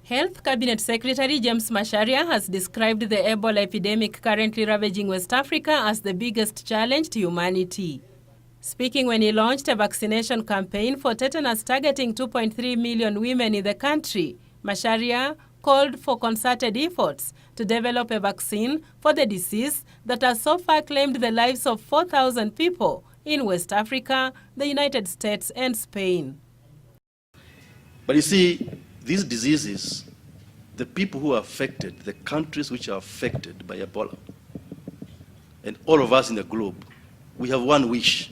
Health Cabinet Secretary James Macharia has described the Ebola epidemic currently ravaging West Africa as the biggest challenge to humanity. Speaking when he launched a vaccination campaign for tetanus targeting 2.3 million women in the country, Macharia called for concerted efforts to develop a vaccine for the disease that has so far claimed the lives of 4,000 people in West Africa, the United States, and Spain. But you see, these diseases, the people who are affected, the countries which are affected by Ebola, and all of us in the globe, we have one wish.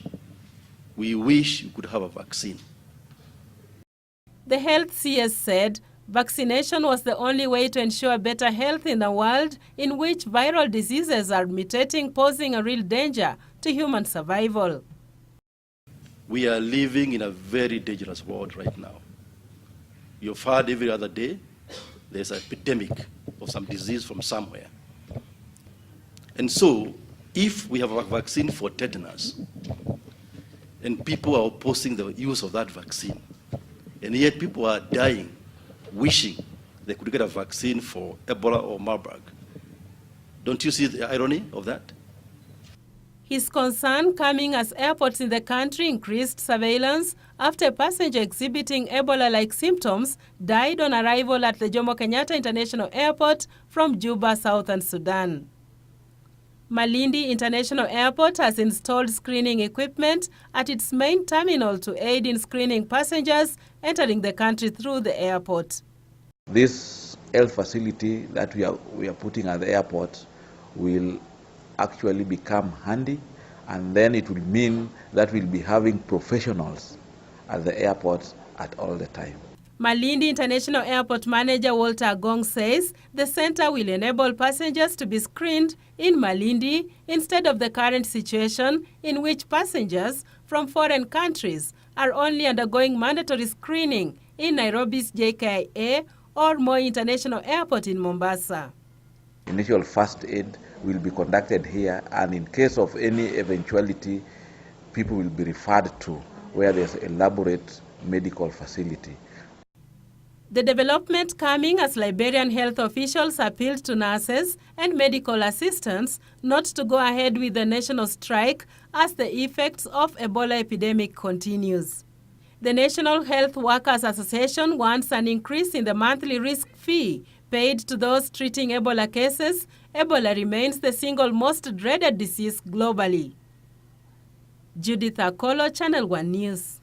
We wish we could have a vaccine. The health CS said vaccination was the only way to ensure better health in a world in which viral diseases are mutating, posing a real danger to human survival. We are living in a very dangerous world right now. You've heard every other day there's an epidemic of some disease from somewhere. And so, if we have a vaccine for tetanus, and people are opposing the use of that vaccine, and yet people are dying, wishing they could get a vaccine for Ebola or Marburg, don't you see the irony of that? His concern coming as airports in the country increased surveillance after a passenger exhibiting Ebola-like symptoms died on arrival at the Jomo Kenyatta International Airport from Juba, Southern Sudan. Malindi International Airport has installed screening equipment at its main terminal to aid in screening passengers entering the country through the airport. This health facility that we are putting at the airport will actually become handy, and then it will mean that we'll be having professionals at the airport at all the time. Malindi International Airport manager Walter Agong says the center will enable passengers to be screened in Malindi instead of the current situation in which passengers from foreign countries are only undergoing mandatory screening in Nairobi's JKIA or Moi International Airport in Mombasa. Initial first aid will be conducted here, and in case of any eventuality, people will be referred to where there's a elaborate medical facility. The development coming as Liberian health officials appealed to nurses and medical assistants not to go ahead with the national strike as the effects of Ebola epidemic continues. The National Health Workers Association wants an increase in the monthly risk fee paid to those treating Ebola cases. Ebola remains the single most dreaded disease globally. Judith Akolo, Channel 1 News.